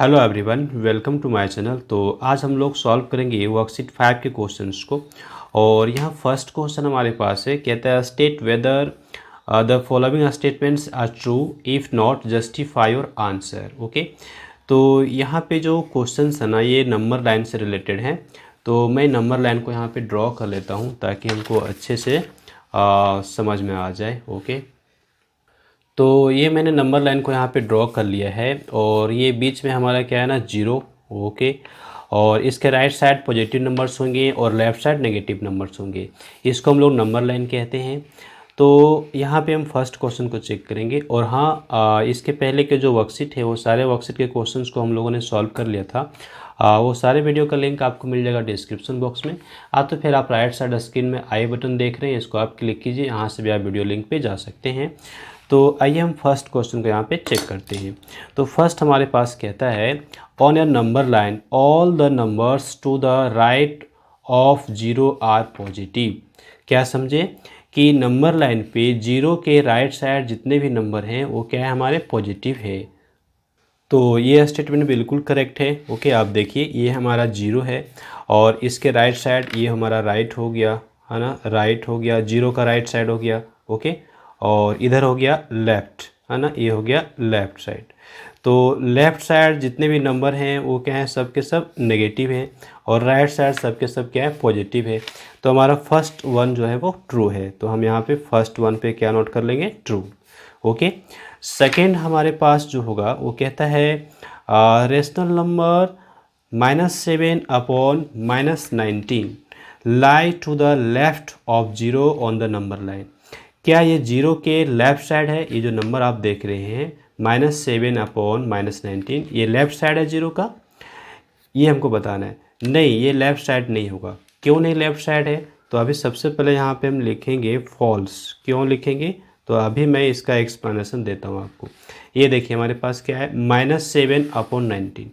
Hello everyone, welcome to my channel. तो आज हम लोग सॉल्व करेंगे वर्कशीट 5 के क्वेश्चंस को। और यहाँ फर्स्ट क्वेश्चन हमारे पास है, कहता है state whether the following statements are true, if not justify your answer. Okay, तो यहाँ पे जो क्वेश्चंस है ना, ये नंबर लाइन से रिलेटेड हैं। तो मैं नंबर लाइन को यहाँ पे ड्रॉ कर लेता हूँ ताकि हमको अच्छे से समझ में आ जाए। ओके, तो ये मैंने नंबर लाइन को यहाँ पे ड्रॉ कर लिया है और ये बीच में हमारा क्या है ना, जीरो। ओके, और इसके राइट साइड पॉजिटिव नंबर्स होंगे और लेफ़्ट साइड नेगेटिव नंबर्स होंगे। इसको हम लोग नंबर लाइन कहते हैं। तो यहाँ पे हम फर्स्ट क्वेश्चन को चेक करेंगे। और हाँ, इसके पहले के जो वर्कशीट है वो सारे वर्कशीट के क्वेश्चंस को हम लोगों ने सॉल्व कर लिया था। वो सारे वीडियो का लिंक आपको मिल जाएगा डिस्क्रिप्शन बॉक्स में। तो फिर आप राइट साइड स्क्रीन में आई बटन देख रहे हैं, इसको आप क्लिक कीजिए, यहाँ से भी आप वीडियो लिंक पे जा सकते हैं। तो आइए हम फर्स्ट क्वेश्चन को यहाँ पे चेक करते हैं। तो फर्स्ट हमारे पास कहता है, on a number line all the numbers to the right of zero are positive. क्या समझे कि नंबर लाइन पे जीरो के राइट साइड जितने भी नंबर हैं वो क्या है, हमारे पॉजिटिव है। तो ये स्टेटमेंट बिल्कुल करेक्ट है। ओके, आप देखिए ये हमारा जीरो है और इसके राइट साइड ये हमारा राइट हो गया, है ना, राइट हो गया, जीरो का राइट साइड हो गया। ओके, और इधर हो गया लेफ़्ट, है ना, ये हो गया लेफ़्ट साइड। तो लेफ़्ट साइड जितने भी नंबर हैं वो क्या है, सब के सब नेगेटिव है और राइट साइड सब के सब क्या है, पॉजिटिव है। तो हमारा फर्स्ट वन जो है वो ट्रू है। तो हम यहाँ पे फर्स्ट वन पे क्या नोट कर लेंगे, ट्रू। ओके, सेकेंड हमारे पास जो होगा वो कहता है rational number -7 upon -19 lie to the left of zero on the number line. क्या ये जीरो के लेफ़्ट साइड है? ये जो नंबर आप देख रहे हैं -7 अपॉन -19, ये लेफ़्ट साइड है जीरो का, ये हमको बताना है। नहीं, ये लेफ़्ट साइड नहीं होगा। क्यों नहीं लेफ़्ट साइड है? तो अभी सबसे पहले यहाँ पे हम लिखेंगे फॉल्स। क्यों लिखेंगे? तो अभी मैं इसका एक्सप्लेनेशन देता हूँ आपको। ये देखिए हमारे पास क्या है, -7 अपॉन 19।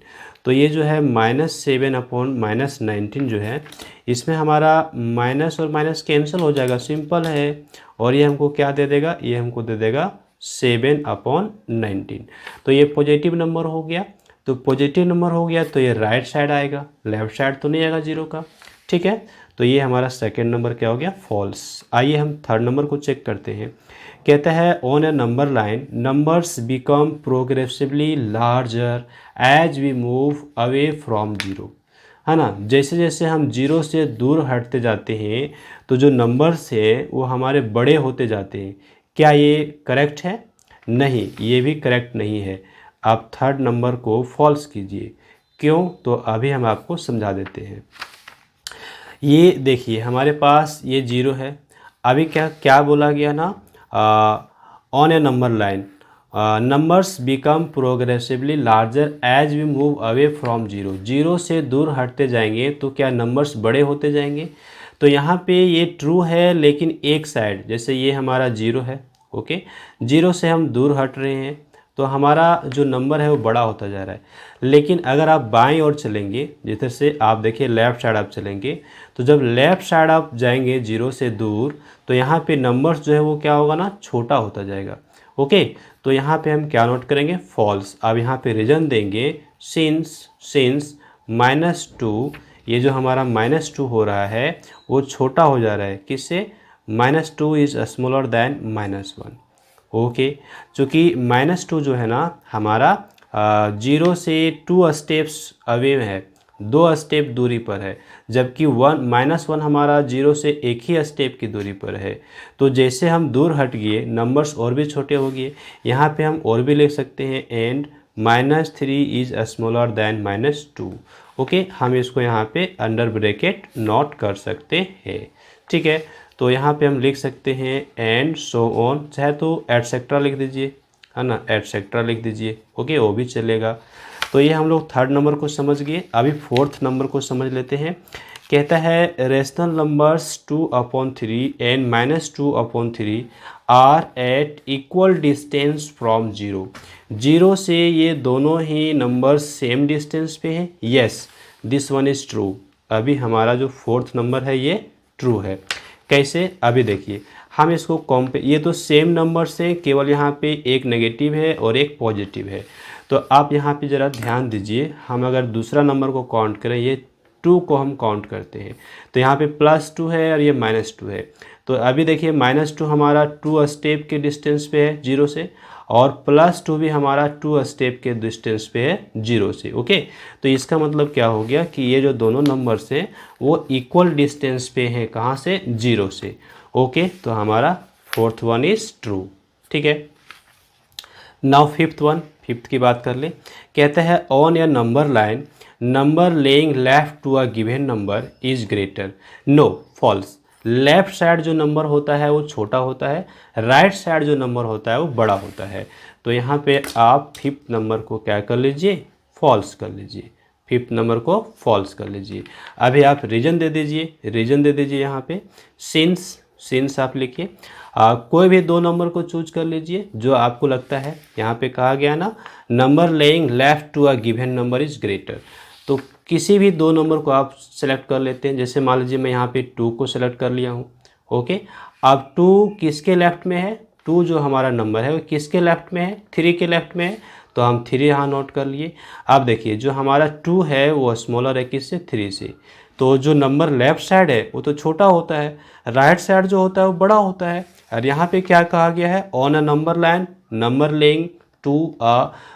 तो ये जो है -7 अपॉन -19 जो है, इसमें हमारा माइनस और माइनस कैंसिल हो जाएगा, सिंपल है। और ये हमको क्या दे देगा, ये हमको दे देगा 7 अपॉन 19। तो ये पॉजिटिव नंबर हो गया। तो पॉजिटिव नंबर हो गया तो ये राइट साइड आएगा, लेफ्ट साइड तो नहीं आएगा जीरो का। ठीक है, तो ये हमारा सेकेंड नंबर क्या हो गया, फॉल्स। आइए हम थर्ड नंबर को चेक करते हैं। कहता है on a number line numbers become progressively larger as we move away from zero. है ना, जैसे जैसे हम जीरो से दूर हटते जाते हैं तो जो नंबर्स हैं वो हमारे बड़े होते जाते हैं। क्या ये करेक्ट है? नहीं, ये भी करेक्ट नहीं है। आप थर्ड नंबर को फॉल्स कीजिए। क्यों? तो अभी हम आपको समझा देते हैं। ये देखिए हमारे पास ये जीरो है। अभी क्या क्या बोला गया ना, on a number line numbers become progressively larger as we move away from zero. Zero से दूर हटते जाएंगे तो क्या नंबर्स बड़े होते जाएंगे। तो यहाँ पे ये ट्रू है, लेकिन एक साइड, जैसे ये हमारा जीरो है। ओके, जीरो से हम दूर हट रहे हैं तो हमारा जो नंबर है वो बड़ा होता जा रहा है। लेकिन अगर आप बाईं ओर चलेंगे, जैसे से आप देखिए लेफ़्ट साइड आप चलेंगे, तो जब लेफ़्ट साइड आप जाएंगे जीरो से दूर तो यहाँ पे नंबर्स जो है वो क्या होगा ना, छोटा होता जाएगा। ओके, तो यहाँ पे हम क्या नोट करेंगे, फॉल्स। अब यहाँ पे रीजन देंगे सिंस -2, ये जो हमारा -2 हो रहा है वो छोटा हो जा रहा है। किससे? -2 इज़ स्मॉलर दैन -1। ओके, चूँकि -2 जो है ना हमारा जीरो से 2 स्टेप्स अवे है, 2 स्टेप दूरी पर है, जबकि -1 हमारा जीरो से एक ही स्टेप की दूरी पर है। तो जैसे हम दूर हट गए नंबर्स और भी छोटे हो गए। यहाँ पे हम और भी लिख सकते हैं, and -3 is smaller than -2। Okay, हम इसको यहाँ पे अंडर ब्रैकेट नोट कर सकते हैं। ठीक है, तो यहाँ पे हम लिख सकते हैं एंड सो ऑन, चाहे तो एटसेट्रा लिख दीजिए, है ना, एटसेट्रा लिख दीजिए। ओके, वो भी चलेगा। तो ये हम लोग थर्ड नंबर को समझ गए। अभी फोर्थ नंबर को समझ लेते हैं। कहता है rational numbers 2/3 and -2/3 are at equal distance from zero. Zero से ये दोनों ही नंबर सेम डिस्टेंस पे हैं। Yes, this one is true. अभी हमारा जो फोर्थ नंबर है ये ट्रू है। कैसे? अभी देखिए हम इसको ये तो सेम नंबर्स हैं, केवल यहाँ पे एक नेगेटिव है और एक पॉजिटिव है। तो आप यहाँ पे ज़रा ध्यान दीजिए, हम अगर दूसरा नंबर को काउंट करें, ये 2 को हम काउंट करते हैं, तो यहाँ पे +2 है और ये -2 है। तो अभी देखिए -2 हमारा 2 स्टेप के डिस्टेंस पे है 0 से, और +2 भी हमारा 2 स्टेप के डिस्टेंस पे है 0 से। ओके, तो इसका मतलब क्या हो गया कि ये जो दोनों नंबर्स हैं वो इक्वल डिस्टेंस पे हैं, कहाँ से, 0 से। ओके, तो हमारा फोर्थ वन इज ट्रू। ठीक है, नाउ फिफ्थ वन, फिफ्थ की बात कर ले। कहता है on a number line number lying left to a given number is greater. No, false. Left side जो नंबर होता है वो छोटा होता है, राइट साइड जो नंबर होता है वो बड़ा होता है। तो यहाँ पे आप फिफ्थ नंबर को क्या कर लीजिए, फॉल्स कर लीजिए। फिफ्थ नंबर को फॉल्स कर लीजिए। अभी आप रीजन दे दीजिए, रीजन दे दीजिए यहाँ पे सिंस आप लिखिए। कोई भी दो नंबर को चूज कर लीजिए जो आपको लगता है। यहाँ पे कहा गया ना, number lying left to a given number is greater. तो किसी भी दो नंबर को आप सेलेक्ट कर लेते हैं। जैसे मान लीजिए मैं यहाँ पे 2 को सेलेक्ट कर लिया हूँ। ओके, अब 2 किसके लेफ्ट में है, 2 जो हमारा नंबर है वो किसके लेफ्ट में है, 3 के लेफ्ट में है, तो हम 3 यहाँ नोट कर लिए। अब देखिए जो हमारा 2 है वो स्मॉलर है किससे, 3 से। तो जो नंबर लेफ्ट साइड है वो तो छोटा होता है, राइट साइड जो होता है वो बड़ा होता है। और यहाँ पे क्या कहा गया है, on a number line number lying to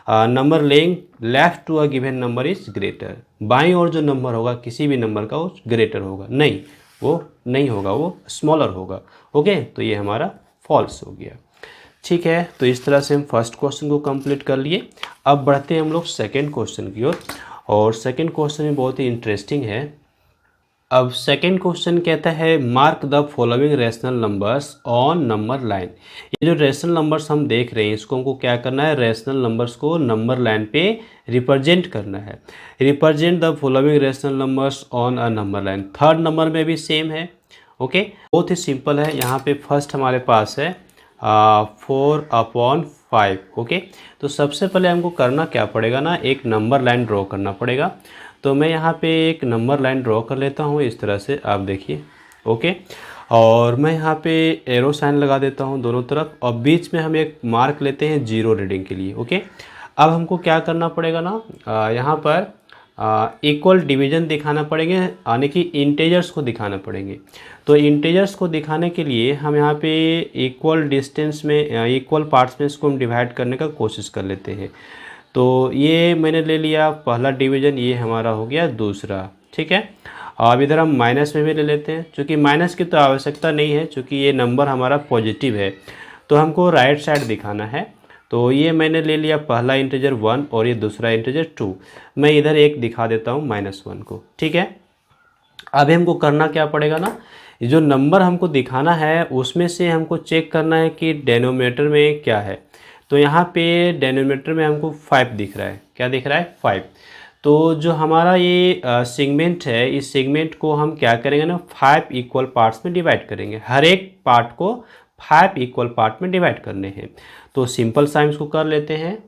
number lying left to a given number is greater. बाईं ओर जो नंबर होगा किसी भी नंबर का वो ग्रेटर होगा, नहीं वो नहीं होगा, वो स्मॉलर होगा। ओके, तो ये हमारा फॉल्स हो गया। ठीक है, तो इस तरह से हम फर्स्ट क्वेश्चन को कंप्लीट कर लिए। अब बढ़ते हैं हम लोग सेकेंड क्वेश्चन की ओर, और सेकेंड क्वेश्चन भी बहुत ही इंटरेस्टिंग है। अब सेकेंड क्वेश्चन कहता है mark the following rational numbers on number line. ये जो रेशनल नंबर्स हम देख रहे हैं इसको हमको क्या करना है, रेशनल नंबर्स को नंबर लाइन पे रिप्रेजेंट करना है। Represent the following rational numbers on a number line. Third number में भी सेम है। ओके, बहुत ही सिंपल है। यहाँ पे फर्स्ट हमारे पास है 4/5। ओके, तो सबसे पहले हमको करना क्या पड़ेगा ना, एक नंबर लाइन ड्रॉ करना पड़ेगा। तो मैं यहाँ पे एक नंबर लाइन ड्रॉ कर लेता हूँ इस तरह से, आप देखिए। ओके, और मैं यहाँ पे एरो साइन लगा देता हूँ दोनों तरफ, और बीच में हम एक मार्क लेते हैं 0 रीडिंग के लिए। ओके, अब हमको क्या करना पड़ेगा ना, यहाँ पर इक्वल डिवीजन दिखाना पड़ेंगे, यानी कि इंटेजर्स को दिखाना पड़ेंगे। तो इंटेजर्स को दिखाने के लिए हम यहाँ पे इक्वल डिस्टेंस में, इक्वल पार्ट्स में इसको हम डिवाइड करने का कोशिश कर लेते हैं। तो ये मैंने ले लिया पहला डिवीज़न, ये हमारा हो गया दूसरा। ठीक है, अब इधर हम माइनस में भी ले लेते हैं, क्योंकि माइनस की तो आवश्यकता नहीं है, क्योंकि ये नंबर हमारा पॉजिटिव है। तो हमको राइट साइड दिखाना है। तो ये मैंने ले लिया पहला इंटीजर 1 और ये दूसरा इंटीजर 2। मैं इधर एक दिखा देता हूँ -1 को। ठीक है, अभी हमको करना क्या पड़ेगा ना, जो नंबर हमको दिखाना है उसमें से हमको चेक करना है कि डेनोमिनेटर में क्या है। तो यहाँ पे डेनोमिनेटर में हमको 5 दिख रहा है। क्या दिख रहा है, 5। तो जो हमारा ये सेगमेंट है, इस सेगमेंट को हम क्या करेंगे ना, 5 इक्वल पार्ट्स में डिवाइड करेंगे। हर एक पार्ट को 5 इक्वल पार्ट में डिवाइड करने हैं। तो सिंपल सा इसको कर लेते हैं।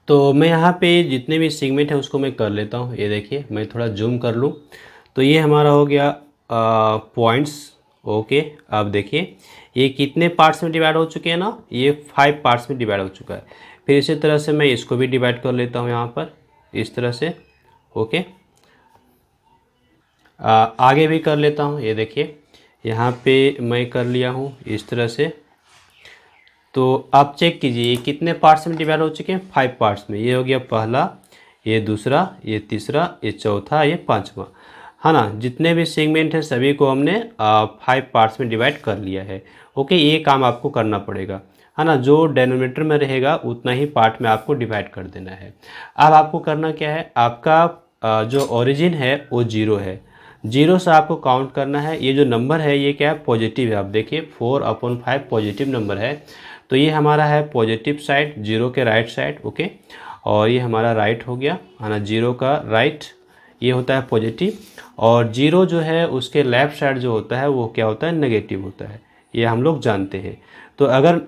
तो मैं यहाँ पे जितने भी सेगमेंट है उसको मैं कर लेता हूँ। ये देखिए, मैं थोड़ा जूम कर लूँ तो ये हमारा हो गया पॉइंट्स। ओके, अब देखिए ये कितने पार्ट्स में डिवाइड हो चुके हैं ना, ये 5 पार्ट्स में डिवाइड हो चुका है। फिर इसी तरह से मैं इसको भी डिवाइड कर लेता हूँ यहाँ पर इस तरह से। ओके, आगे भी कर लेता हूँ। ये देखिए यहाँ पे मैं कर लिया हूँ इस तरह से। तो आप चेक कीजिए ये कितने पार्ट्स में डिवाइड हो चुके हैं, 5 पार्ट्स में। ये हो गया पहला, ये दूसरा, ये तीसरा, ये चौथा, ये पांचवा, है ना। जितने भी सेगमेंट हैं सभी को हमने 5 पार्ट्स में डिवाइड कर लिया है। ओके, ये काम आपको करना पड़ेगा, है ना। जो डेनोमिनेटर में रहेगा उतना ही पार्ट में आपको डिवाइड कर देना है। अब आपको करना क्या है, आपका जो ओरिजिन है वो 0 है। 0 से आपको काउंट करना है। ये जो नंबर है ये क्या है, पॉजिटिव है। आप देखिए 4/5 पॉजिटिव नंबर है, तो ये हमारा है पॉजिटिव साइड, 0 के राइट साइड। ओके, और ये हमारा राइट हो गया, है ना। 0 का राइट ये होता है पॉजिटिव, और 0 जो है उसके लेफ्ट साइड जो होता है वो क्या होता है, नेगेटिव होता है। ये हम लोग जानते हैं। तो अगर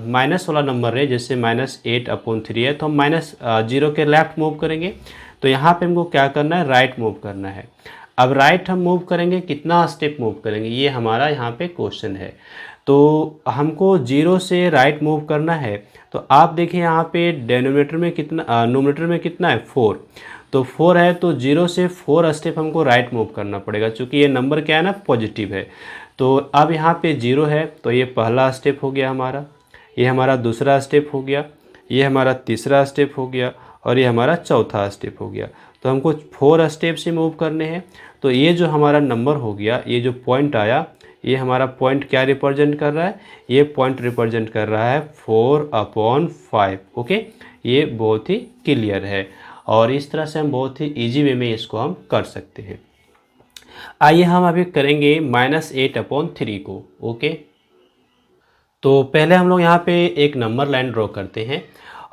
माइनस वाला नंबर है, जैसे -8/3 है, तो हम -0 के लेफ्ट मूव करेंगे। तो यहाँ पे हमको क्या करना है, राइट मूव करना है। अब राइट हम मूव करेंगे, कितना स्टेप मूव करेंगे, ये हमारा यहाँ पे क्वेश्चन है। तो हमको जीरो से राइट मूव करना है। तो आप देखिए यहाँ पे डेनोमिनेटर में कितना नोमिनेटर में कितना है 4, तो 4 है, तो जीरो से 4 स्टेप हमको राइट मूव करना पड़ेगा, क्योंकि ये नंबर क्या है ना, पॉजिटिव है। तो अब यहाँ पे जीरो है, तो ये पहला स्टेप हो गया हमारा, ये हमारा दूसरा स्टेप हो गया, ये हमारा तीसरा स्टेप हो गया, और ये हमारा चौथा स्टेप हो गया। तो हमको 4 स्टेप से मूव करने हैं। तो ये जो हमारा नंबर हो गया, ये जो पॉइंट आया, ये हमारा पॉइंट क्या रिप्रेजेंट कर रहा है, ये पॉइंट रिप्रेजेंट कर रहा है 4/5। ओके, ये बहुत ही क्लियर है, और इस तरह से हम बहुत ही ईजी वे में इसको हम कर सकते हैं। आइए हम अभी करेंगे -8/3 को। ओके, तो पहले हम लोग यहाँ पे एक नंबर लाइन ड्रॉ करते हैं,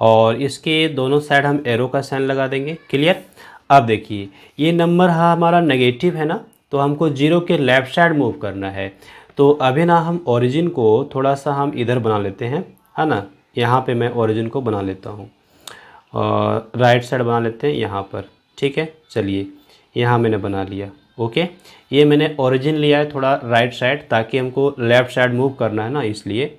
और इसके दोनों साइड हम एरो का साइन लगा देंगे। क्लियर। अब देखिए ये नंबर हमारा नेगेटिव है ना, तो हमको जीरो के लेफ़्ट साइड मूव करना है। तो अभी ना हम ओरिजिन को थोड़ा सा हम इधर बना लेते हैं, है ना। यहाँ पे मैं ओरिजिन को बना लेता हूँ, और राइट साइड बना लेते हैं यहाँ पर। ठीक है, चलिए यहाँ मैंने बना लिया। ओके, ये मैंने ओरिजिन लिया है थोड़ा राइट साइड, ताकि हमको लेफ़्ट साइड मूव करना है ना, इसलिए।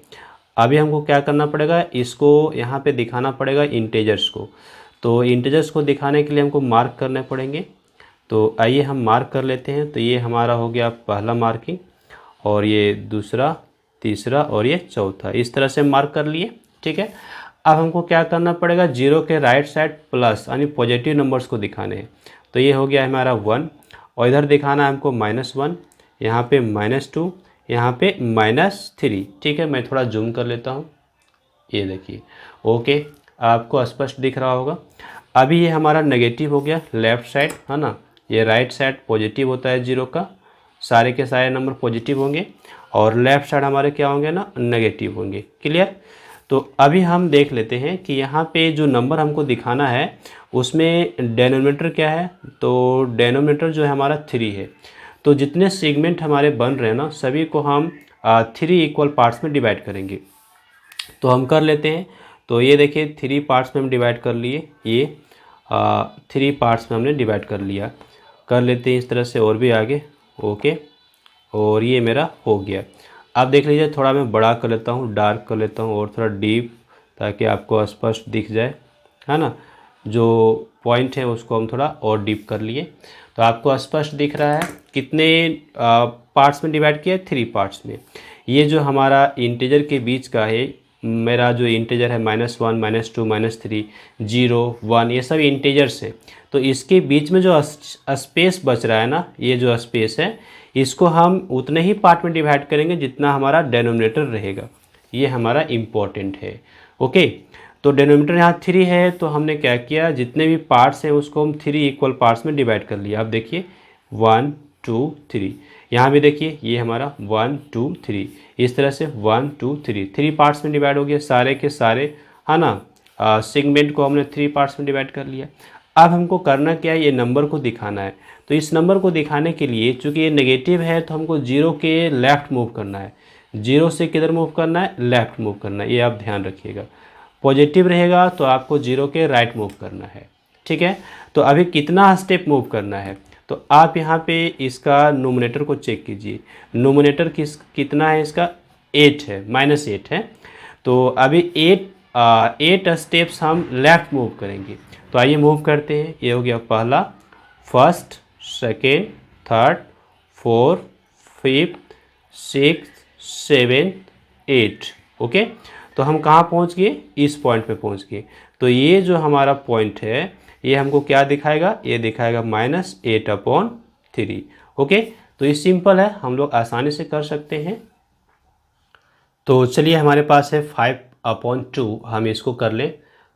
अभी हमको क्या करना पड़ेगा, इसको यहाँ पे दिखाना पड़ेगा इंटेजर्स को। तो इंटेजर्स को दिखाने के लिए हमको मार्क करने पड़ेंगे। तो आइए हम मार्क कर लेते हैं। तो ये हमारा हो गया पहला मार्किंग, और ये दूसरा, तीसरा, और ये चौथा। इस तरह से मार्क कर लिए। ठीक है, अब हमको क्या करना पड़ेगा, जीरो के राइट साइड प्लस यानी पॉजिटिव नंबर्स को दिखाने हैं। तो ये हो गया हमारा 1, और इधर दिखाना है हमको -1, यहाँ पे -2, यहाँ पे -3। ठीक है, मैं थोड़ा जूम कर लेता हूँ, ये देखिए। ओके, आपको स्पष्ट दिख रहा होगा। अभी ये हमारा नेगेटिव हो गया लेफ़्ट साइड, है ना। ये राइट साइड पॉजिटिव होता है जीरो का, सारे के सारे नंबर पॉजिटिव होंगे, और लेफ़्ट साइड हमारे क्या होंगे ना, नेगेटिव होंगे। क्लियर। तो अभी हम देख लेते हैं कि यहाँ पे जो नंबर हमको दिखाना है उसमें डेनोमिनेटर क्या है। तो डेनोमिनेटर जो है हमारा 3 है। तो जितने सेगमेंट हमारे बन रहे हैं ना, सभी को हम 3 इक्वल पार्ट्स में डिवाइड करेंगे। तो हम कर लेते हैं। तो ये देखिए 3 पार्ट्स में हम डिवाइड कर लिए, ये 3 पार्ट्स में हमने डिवाइड कर लिया। कर लेते हैं इस तरह से और भी आगे। ओके, और ये मेरा हो गया। आप देख लीजिए, थोड़ा मैं बड़ा कर लेता हूँ, डार्क कर लेता हूँ, और थोड़ा डीप, ताकि आपको स्पष्ट दिख जाए, है ना। जो पॉइंट है उसको हम थोड़ा और डीप कर लिए, तो आपको स्पष्ट दिख रहा है। कितने पार्ट्स में डिवाइड किया है, 3 पार्ट्स में। ये जो हमारा इंटीजर के बीच का है, मेरा जो इंटीजर है -1, -2, -3, 0, 1, ये सब इंटीजर्स हैं। तो इसके बीच में जो स्पेस बच रहा है ना, ये जो स्पेस है, इसको हम उतने ही पार्ट में डिवाइड करेंगे जितना हमारा डेनोमिनेटर रहेगा। ये हमारा इम्पोर्टेंट है। ओके, तो डेनोमिनेटर यहाँ 3 है, तो हमने क्या किया, जितने भी पार्ट्स हैं उसको हम 3 इक्वल पार्ट्स में डिवाइड कर लिया। अब देखिए 1, 2, 3, यहाँ भी देखिए ये हमारा 1, 2, 3, इस तरह से 1, 2, 3 पार्ट्स में डिवाइड हो गया सारे के सारे, है ना। सेगमेंट को हमने 3 पार्ट्स में डिवाइड कर लिया। अब हमको करना क्या है, ये नंबर को दिखाना है। तो इस नंबर को दिखाने के लिए, चूंकि ये नेगेटिव है, तो हमको जीरो के लेफ़्ट मूव करना है। जीरो से किधर मूव करना है, लेफ़्ट मूव करना है, ये आप ध्यान रखिएगा। पॉजिटिव रहेगा तो आपको जीरो के राइट मूव करना है। ठीक है, तो अभी कितना स्टेप मूव करना है, तो आप यहाँ पे इसका नोमिनेटर को चेक कीजिए। नोमिनेटर कितना है इसका, 8 है, -8 है। तो अभी 8 स्टेप्स हम लेफ़्ट मूव करेंगे। तो आइए मूव करते हैं। ये हो गया पहला, first, second, third, fourth, fifth, six, seventh, 8। Okay, तो हम कहाँ पहुँच गए, इस पॉइंट पे पहुँच गए। तो ये जो हमारा पॉइंट है, ये हमको क्या दिखाएगा, ये दिखाएगा -8/3। ओके, तो ये सिंपल है, हम लोग आसानी से कर सकते हैं। तो चलिए, हमारे पास है 5/2, हम इसको कर लें।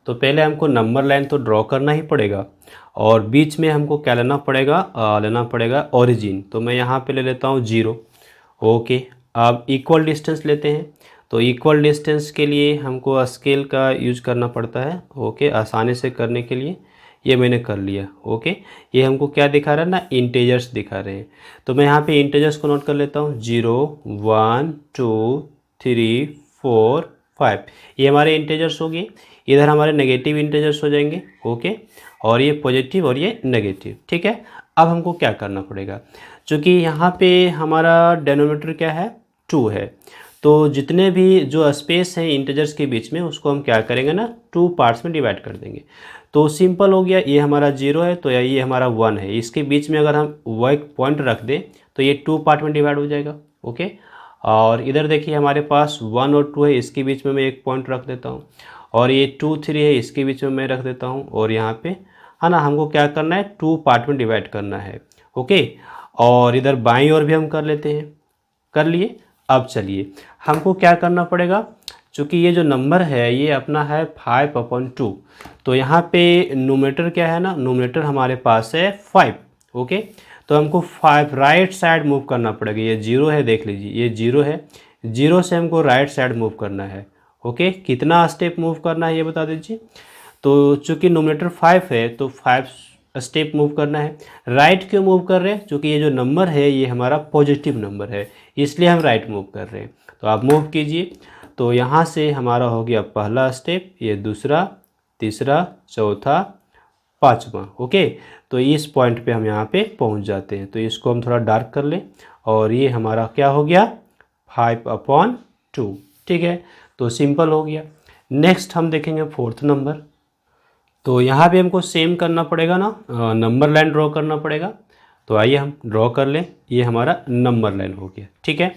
तो पहले हमको नंबर लाइन तो ड्रॉ करना ही पड़ेगा, और बीच में हमको क्या लेना पड़ेगा ओरिजिन। तो मैं यहाँ पे ले लेता हूँ 0। ओके, अब इक्वल डिस्टेंस लेते हैं। तो इक्वल डिस्टेंस के लिए हमको स्केल का यूज करना पड़ता है। ओके, आसानी से करने के लिए ये मैंने कर लिया। ओके, ये हमको क्या दिखा रहा है ना, इंटेजर्स दिखा रहे हैं। तो मैं यहाँ पे इंटेजर्स को नोट कर लेता हूँ, 0, 1, 2, 3, 4, 5, ये हमारे इंटेजर्स हो गए। इधर हमारे नेगेटिव इंटेजर्स हो जाएंगे। ओके, और ये पॉजिटिव और ये नेगेटिव। ठीक है, अब हमको क्या करना पड़ेगा, क्योंकि यहाँ पे हमारा डेनोमिनेटर क्या है, 2 है। तो जितने भी जो स्पेस हैं इंटीजर्स के बीच में उसको हम क्या करेंगे ना 2 पार्ट्स में डिवाइड कर देंगे। तो सिंपल हो गया, ये हमारा 0 है तो ये हमारा 1 है, इसके बीच में अगर हम वो एक पॉइंट रख दें तो ये 2 पार्ट में डिवाइड हो जाएगा। ओके, और इधर देखिए हमारे पास 1 और 2 है, इसके बीच में मैं एक पॉइंट रख देता हूँ, और ये 2 3 है, इसके बीच में मैं रख देता हूँ, और यहाँ पे है ना हमको क्या करना है 2 पार्ट में डिवाइड करना है। ओके, और इधर बाईं ओर भी हम कर लेते हैं, कर लिए। अब चलिए हमको क्या करना पड़ेगा, चूँकि ये जो नंबर है ये अपना है 5/2, तो यहाँ पे नोमीटर क्या है ना, नोमीटर हमारे पास है 5। ओके, तो हमको 5 राइट साइड मूव करना पड़ेगा। ये 0 है, देख लीजिए ये 0 है, 0 से हमको राइट साइड मूव करना है। ओके, कितना स्टेप मूव करना है ये बता दीजिए। तो चूँकि नोमीटर 5 है तो 5 स्टेप मूव करना है। राइट क्यों मूव कर रहे हैं, क्योंकि ये जो नंबर है ये हमारा पॉजिटिव नंबर है, इसलिए हम राइट मूव कर रहे हैं। तो आप मूव कीजिए, तो यहाँ से हमारा हो गया पहला स्टेप, ये दूसरा, तीसरा, चौथा, पाँचवा। ओके, तो इस पॉइंट पे हम यहाँ पे पहुँच जाते हैं। तो इसको हम थोड़ा डार्क कर लें, और ये हमारा क्या हो गया 5/2। ठीक है, तो सिंपल हो गया। नेक्स्ट हम देखेंगे 4th नंबर। तो यहाँ भी हमको सेम करना पड़ेगा ना, नंबर लाइन ड्रॉ करना पड़ेगा। तो आइए हम ड्रॉ कर लें, ये हमारा नंबर लाइन हो गया। ठीक है,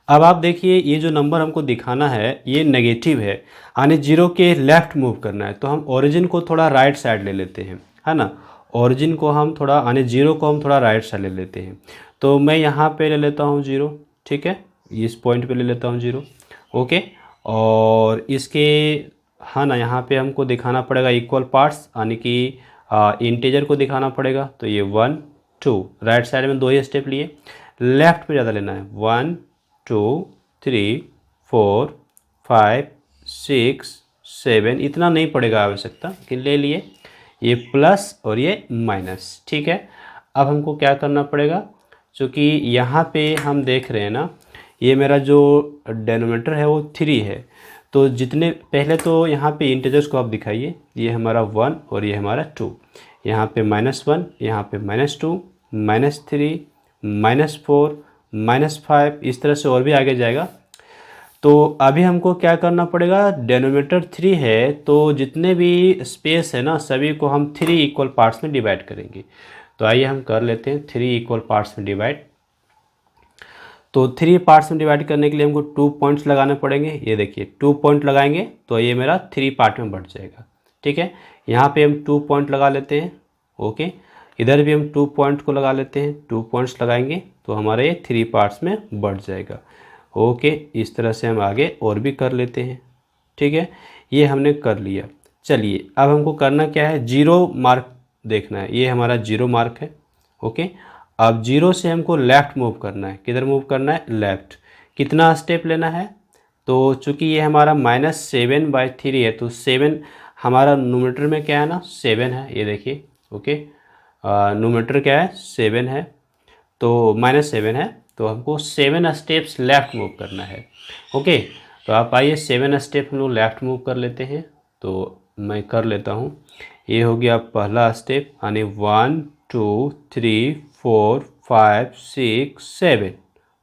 अब आप देखिए ये जो नंबर हमको दिखाना है ये नेगेटिव है, यानी 0 के लेफ़्ट मूव करना है। तो हम ओरिजिन को थोड़ा राइट साइड ले लेते हैं, है ना, ओरिजिन को हम थोड़ा यानी 0 को हम थोड़ा राइट साइड ले लेते हैं। तो मैं यहाँ पे ले लेता हूँ 0, ठीक है, इस पॉइंट पे ले लेता हूँ 0। ओके, और इसके हाँ ना यहाँ पे हमको दिखाना पड़ेगा इक्वल पार्ट्स, यानी कि इंटीजर को दिखाना पड़ेगा। तो ये 1 2 राइट साइड में 2 ही स्टेप लिए, लेफ़्ट पे ज़्यादा लेना है, 1 2 3 4 5 6 7, इतना नहीं पड़ेगा आवश्यकता, लेकिन ले लिए, ये प्लस और ये माइनस। ठीक है, अब हमको क्या करना पड़ेगा, चूँकि यहाँ पे हम देख रहे हैं ना ये मेरा जो डेनोमीटर है वो 3 है, तो जितने पहले तो यहाँ पे इंटीजर्स को आप दिखाइए, ये हमारा 1 और ये हमारा 2, यहाँ पे -1, यहाँ पे -2, -3, -4, -5, इस तरह से और भी आगे जाएगा। तो अभी हमको क्या करना पड़ेगा, डेनोमीटर 3 है तो जितने भी स्पेस है ना सभी को हम 3 इक्वल पार्ट्स में डिवाइड करेंगे। तो आइए हम कर लेते हैं 3 इक्वल पार्ट्स में डिवाइड। तो 3 पार्ट्स में डिवाइड करने के लिए हमको 2 पॉइंट्स लगाने पड़ेंगे। ये देखिए 2 पॉइंट लगाएंगे तो ये मेरा 3 पार्ट में बढ़ जाएगा। ठीक है, यहाँ पे हम 2 पॉइंट लगा लेते हैं। ओके, इधर भी हम 2 पॉइंट को लगा लेते हैं, 2 पॉइंट्स लगाएंगे तो हमारे ये 3 पार्ट्स में बढ़ जाएगा। ओके, इस तरह से हम आगे और भी कर लेते हैं। ठीक है, ये हमने कर लिया। चलिए अब हमको करना क्या है, 0 मार्क देखना है, ये हमारा 0 मार्क है। ओके, अब 0 से हमको लेफ़्ट मूव करना है, किधर मूव करना है, लेफ़्ट। कितना स्टेप लेना है, तो चूँकि ये हमारा -7/3 है तो 7 हमारा नोमीटर में क्या है ना 7 है, ये देखिए। ओके, नोमीटर क्या है 7 है, तो -7 है, तो हमको 7 स्टेप्स लेफ़्ट मूव करना है। ओके, तो आप आइए 7 स्टेप हम लोग लेफ़्ट मूव कर लेते हैं। तो मैं कर लेता हूँ, ये हो गया पहला स्टेप, यानी 1 2 3 4 5 6 7।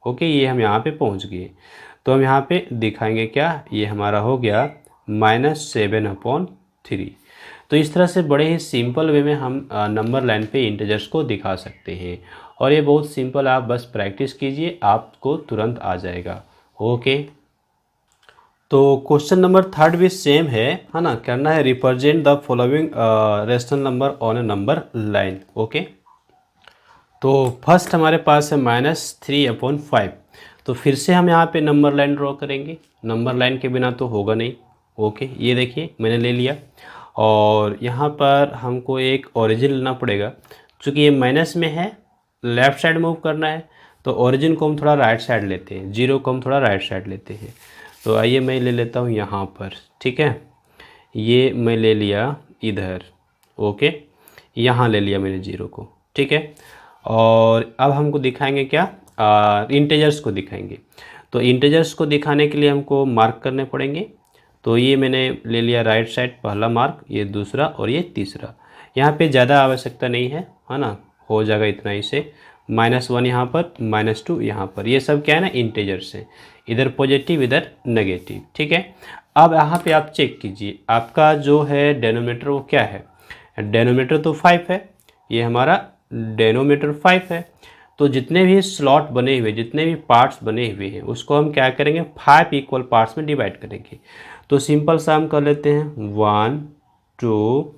ओके, ये हम यहाँ पे पहुँच गए। तो हम यहाँ पे दिखाएंगे क्या, ये हमारा हो गया -7/3। तो इस तरह से बड़े ही सिंपल वे में हम नंबर लाइन पे इंटीजर्स को दिखा सकते हैं, और ये बहुत सिंपल, आप बस प्रैक्टिस कीजिए आपको तुरंत आ जाएगा। ओके, तो क्वेश्चन नंबर 3 भी सेम है ना, करना है represent the following rational number on a number line. Okay, तो फर्स्ट हमारे पास है -3/5। तो फिर से हम यहाँ पे नंबर लाइन ड्रॉ करेंगे, नंबर लाइन के बिना तो होगा नहीं। ओके, ये देखिए मैंने ले लिया, और यहाँ पर हमको एक ओरिजिन लेना पड़ेगा। चूँकि ये माइनस में है, लेफ़्ट साइड मूव करना है, तो ओरिजिन को हम थोड़ा राइट साइड लेते हैं, 0 को हम थोड़ा राइट साइड लेते हैं। तो आइए मैं ले लेता हूँ यहाँ पर। ठीक है, ये मैं ले लिया इधर। ओके, यहाँ ले लिया मैंने 0 को। ठीक है, और अब हमको दिखाएंगे क्या, इंटीजर्स को दिखाएंगे। तो इंटीजर्स को दिखाने के लिए हमको मार्क करने पड़ेंगे। तो ये मैंने ले लिया राइट साइड पहला मार्क, ये दूसरा और ये तीसरा। यहाँ पे ज़्यादा आवश्यकता नहीं है ना, हो जाएगा इतना ही से। -1 यहाँ पर, -2 यहाँ पर, ये सब क्या है ना इंटीजर्स हैं। इधर पॉजिटिव इधर नेगेटिव, ठीक है। अब यहाँ पे आप चेक कीजिए, आपका जो है डेनोमीटर वो क्या है, डेनोमीटर तो 5 है, ये हमारा डेनोमीटर 5 है। तो जितने भी स्लॉट बने हुए, जितने भी पार्ट्स बने हुए हैं, उसको हम क्या करेंगे, 5 इक्वल पार्ट्स में डिवाइड करेंगे। तो सिंपल सा हम कर लेते हैं 1 2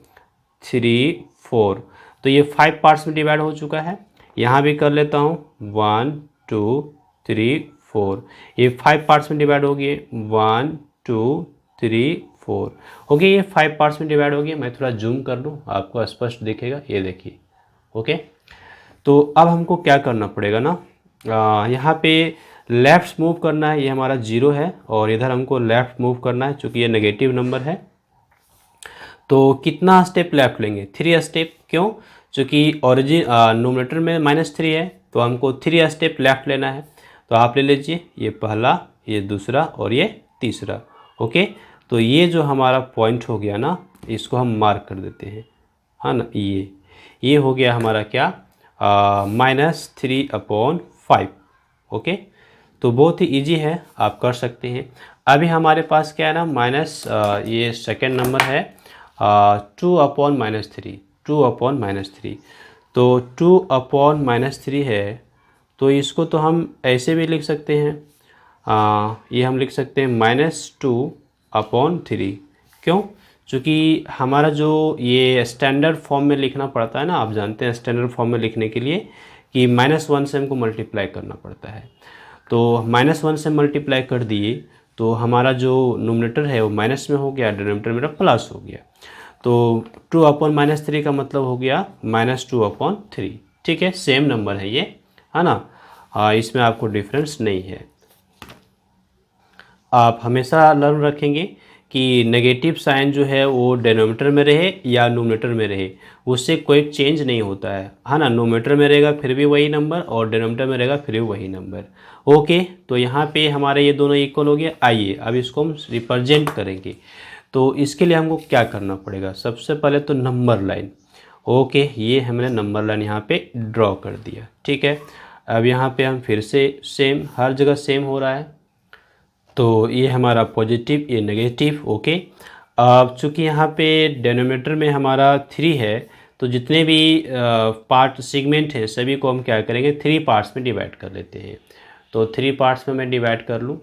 3 4। तो ये 5 पार्ट्स में डिवाइड हो चुका है। यहाँ भी कर लेता हूँ 1 2 3 4, ये 5 पार्ट्स में डिवाइड हो गए, 1 2 3 4 ओके, ये 5 पार्ट्स में डिवाइड हो गया। मैं थोड़ा जूम कर लूँ, आपको स्पष्ट दिखेगा, ये देखिए ओके। तो अब हमको क्या करना पड़ेगा ना, यहाँ पे लेफ़्ट मूव करना है, ये हमारा 0 है, और इधर हमको लेफ़्ट मूव करना है, चूँकि ये नेगेटिव नंबर है। तो कितना स्टेप लेफ्ट लेंगे, 3 स्टेप। क्यों, चूँकि ओरिजिन नोमिनेटर में -3 है, तो हमको 3 स्टेप लेफ्ट लेना है। तो आप ले लीजिए, ये पहला, ये दूसरा और ये तीसरा, ओके। तो ये जो हमारा पॉइंट हो गया ना, इसको हम मार्क कर देते हैं, हाँ ना, ये हो गया हमारा क्या, -3/5, ओके। तो बहुत ही इजी है, आप कर सकते हैं। अभी हमारे पास क्या है ना, ये सेकंड नंबर है 2/-3, 2/-3। तो 2/-3 है, तो इसको तो हम ऐसे भी लिख सकते हैं, ये हम लिख सकते हैं -2/3। क्यों, चूँकि हमारा जो ये स्टैंडर्ड फॉर्म में लिखना पड़ता है ना, आप जानते हैं स्टैंडर्ड फॉर्म में लिखने के लिए कि -1 से हमको मल्टीप्लाई करना पड़ता है। तो -1 से मल्टीप्लाई कर दिए, तो हमारा जो नोमिनेटर है वो माइनस में हो गया, डिनोमिनेटर मेरा प्लस हो गया। तो 2/-3 का मतलब हो गया -2/3, ठीक है। सेम नंबर है ये, है ना, इसमें आपको डिफरेंस नहीं है। आप हमेशा लर्न रखेंगे कि नेगेटिव साइन जो है वो डेनोमीटर में रहे या नोमिनेटर में रहे, उससे कोई चेंज नहीं होता है ना। नोमिनेटर में रहेगा फिर भी वही नंबर, और डेनोमीटर में रहेगा फिर भी वही नंबर, ओके। तो यहाँ पे हमारे ये दोनों इक्वल हो गया। आइए अब इसको हम रिप्रेजेंट करेंगे। तो इसके लिए हमको क्या करना पड़ेगा, सबसे पहले तो नंबर लाइन, ओके, ये हमने नंबर लाइन यहाँ पे ड्रॉ कर दिया, ठीक है। अब यहाँ पे हम फिर से सेम, हर जगह सेम हो रहा है। तो ये हमारा पॉजिटिव, ये नेगेटिव, ओके। अब चूँकि यहाँ पे डेनोमीटर में हमारा 3 है, तो जितने भी पार्ट सेगमेंट हैं सभी को हम क्या करेंगे, 3 पार्ट्स में डिवाइड कर लेते हैं। तो 3 पार्ट्स में मैं डिवाइड कर लूँ,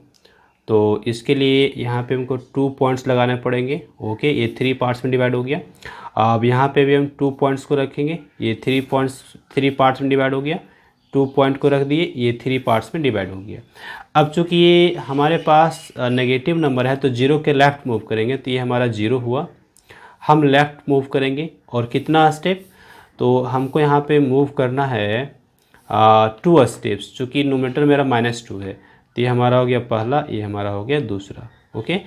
तो इसके लिए यहाँ पे हमको 2 पॉइंट्स लगाने पड़ेंगे, ओके। ये 3 पार्ट्स में डिवाइड हो गया। अब यहाँ पे भी हम 2 पॉइंट्स को रखेंगे, ये 3 पार्ट्स में डिवाइड हो गया, 2 पॉइंट को रख दिए, ये 3 पार्ट्स में डिवाइड हो गया। अब चूँकि ये हमारे पास नेगेटिव नंबर है, तो 0 के लेफ़्ट मूव करेंगे, तो ये हमारा 0 हुआ। हम लेफ़्ट मूव करेंगे, और कितना स्टेप, तो हमको यहाँ पे मूव करना है 2 स्टेप्स, चूँकि नोमिनेटर मेरा -2 है। तो ये हमारा हो गया पहला, ये हमारा हो गया दूसरा, ओके।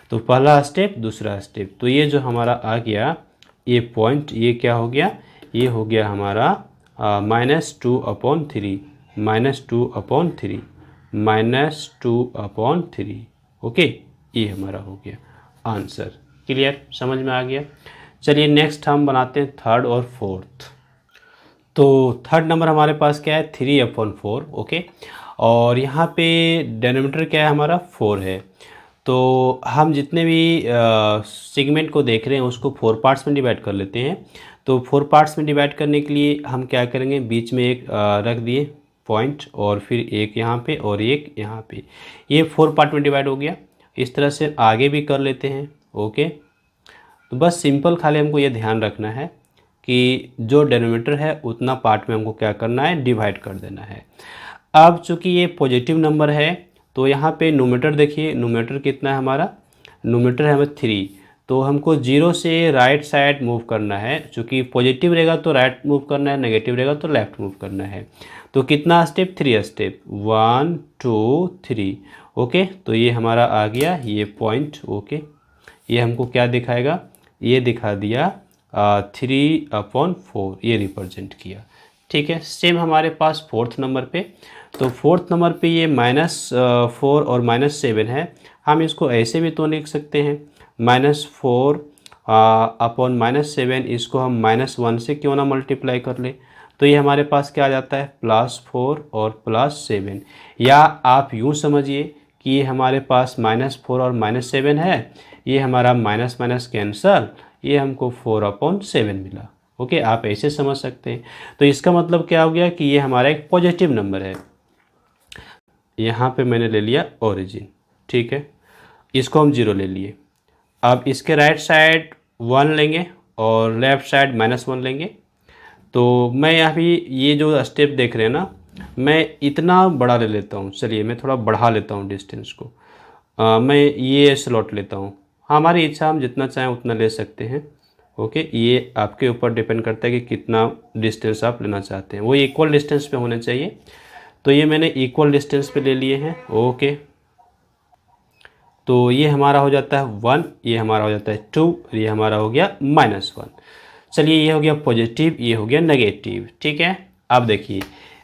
तो पहला स्टेप, दूसरा स्टेप, तो ये जो हमारा आ गया ये पॉइंट, ये क्या हो गया, ये हो गया हमारा -2/3, -2/3, -2/3, ओके। ये हमारा हो गया आंसर। क्लियर, समझ में आ गया। चलिए नेक्स्ट हम बनाते हैं थर्ड और फोर्थ। तो थर्ड नंबर हमारे पास क्या है, 3/4, ओके। और यहाँ पे डेनोमीटर क्या है हमारा, 4 है। तो हम जितने भी सेगमेंट को देख रहे हैं उसको 4 पार्ट्स में डिवाइड कर लेते हैं। तो 4 पार्ट्स में डिवाइड करने के लिए हम क्या करेंगे, बीच में एक रख दिए पॉइंट, और फिर एक यहाँ पे और एक यहाँ पे, ये 4 पार्ट में डिवाइड हो गया। इस तरह से आगे भी कर लेते हैं, ओके। तो बस सिंपल खाली हमको ये ध्यान रखना है कि जो डेनोमीटर है उतना पार्ट में हमको क्या करना है, डिवाइड कर देना है। अब चूँकि ये पॉजिटिव नंबर है, तो यहाँ पे नोमीटर देखिए, नोमीटर कितना है हमारा, नोमीटर है हमें 3। तो हमको 0 से राइट साइड मूव करना है, चूँकि पॉजिटिव रहेगा तो राइट मूव करना है, नेगेटिव रहेगा तो लेफ्ट मूव करना है। तो कितना स्टेप, 3 स्टेप, 1 2 3, ओके। तो ये हमारा आ गया ये पॉइंट, ओके। ये हमको क्या दिखाएगा, ये दिखा दिया 3/4, ये रिप्रेजेंट किया, ठीक है। सेम हमारे पास फोर्थ नंबर पे, तो फोर्थ नंबर पे ये -4 और -7 है। हम इसको ऐसे भी तो लिख सकते हैं, -4/-7, इसको हम -1 से क्यों ना मल्टीप्लाई कर ले, तो ये हमारे पास क्या आ जाता है, +4 और +7। या आप यूँ समझिए कि ये हमारे पास -4 और -7 है, ये हमारा माइनस माइनस कैंसल, ये हमको 4/7 मिला। ओके, आप ऐसे समझ सकते हैं। तो इसका मतलब क्या हो गया कि ये हमारा एक पॉजिटिव नंबर है। यहाँ पे मैंने ले लिया ओरिजिन, ठीक है, इसको हम 0 ले लिए। अब इसके राइट साइड 1 लेंगे और लेफ़्ट साइड -1 लेंगे। तो मैं यहाँ भी ये जो स्टेप देख रहे हैं ना, मैं इतना बड़ा ले लेता हूँ। चलिए मैं थोड़ा बढ़ा लेता हूँ डिस्टेंस को। मैं ये स्लॉट लेता हूँ। हमारी इच्छा, हम जितना चाहें उतना ले सकते हैं। ओके, ये आपके ऊपर डिपेंड करता है कि कितना डिस्टेंस आप लेना चाहते हैं, वो इक्वल डिस्टेंस पे होने चाहिए। तो ये मैंने इक्वल डिस्टेंस पे ले लिए हैं। ओके, तो ये हमारा हो जाता है 1, ये हमारा हो जाता है 2, और ये हमारा हो गया -1। चलिए, ये हो गया पॉजिटिव, ये हो गया नेगेटिव, ठीक है। अब देखिए,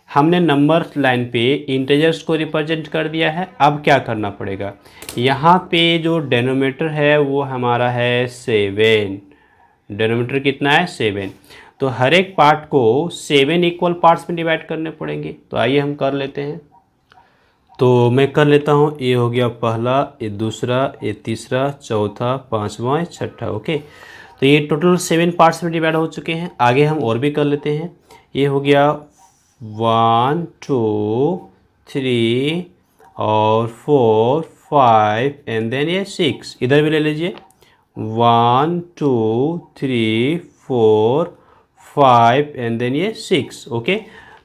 हमने नंबर लाइन पे इंटीजर्स को रिप्रेजेंट कर दिया है। अब क्या करना पड़ेगा, यहाँ पे जो डेनोमीटर है वो हमारा है 7। डेनोमीटर कितना है, 7। तो हर एक पार्ट को 7 इक्वल पार्ट्स में डिवाइड करने पड़ेंगे। तो आइए हम कर लेते हैं। तो मैं कर लेता हूँ। ये हो गया पहला, ये दूसरा, ये तीसरा, चौथा, पाँचवा, ये छठा। ओके, तो ये टोटल 7 पार्ट्स में डिवाइड हो चुके हैं। आगे हम और भी कर लेते हैं। ये हो गया 1 2 3 और 4 5 एंड देन ये 6। इधर भी ले लीजिए, 1 2 3 4 5 एंड देन ये 6। ओके,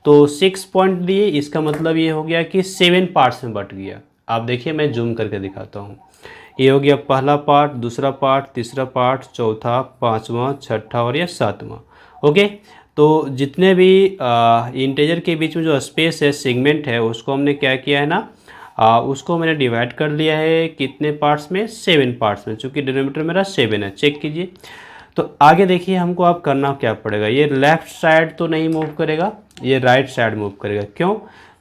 तो 6 पॉइंट दिए, इसका मतलब ये हो गया कि 7 पार्ट्स में बट गया। आप देखिए, मैं जूम करके दिखाता हूँ। ये हो गया पहला पार्ट, दूसरा पार्ट, तीसरा पार्ट, चौथा, पाँचवा, छठा और ये सातवां। ओके, तो जितने भी इंटीजर के बीच में जो स्पेस है, सेगमेंट है, उसको हमने क्या किया है ना, उसको मैंने डिवाइड कर लिया है कितने पार्ट्स में, 7 पार्ट्स में। चूँकि डिनोमीटर मेरा 7 है, चेक कीजिए। तो आगे देखिए, हमको अब करना क्या पड़ेगा। ये लेफ़्ट साइड तो नहीं मूव करेगा, ये राइट साइड मूव करेगा। क्यों?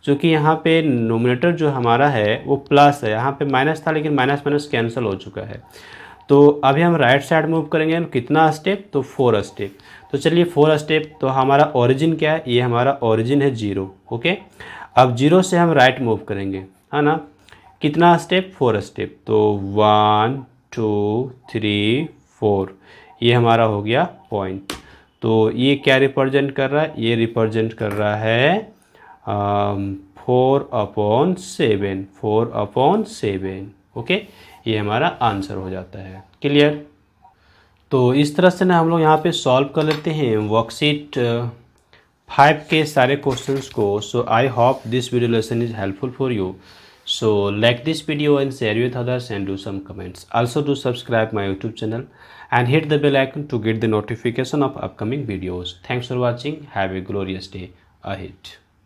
क्योंकि यहाँ पे नोमिनेटर जो हमारा है वो प्लस है, यहाँ पे माइनस था लेकिन माइनस माइनस कैंसिल हो चुका है। तो अभी हम राइट साइड मूव करेंगे। कितना स्टेप, तो 4 स्टेप। तो चलिए 4 स्टेप। तो हमारा ओरिजिन क्या है, ये हमारा ओरिजिन है 0। ओके, अब 0 से हम राइट मूव करेंगे, है ना। कितना स्टेप, 4 स्टेप। तो 1 2 3 4, ये हमारा हो गया पॉइंट। तो ये क्या रिप्रेजेंट कर रहा है, ये रिप्रेजेंट कर रहा है 4/7, 4/7। ओके, ये हमारा आंसर हो जाता है। क्लियर? तो इस तरह से ना हम लोग यहाँ पे सॉल्व कर लेते हैं वर्कशीट 5 के सारे क्वेश्चंस को। So I hope this video lesson is helpful for you. So like this video and share with others and do some comments. Also do subscribe my YouTube channel and hit the bell icon to get the notification of upcoming videos. Thanks for watching. Have a glorious day ahead.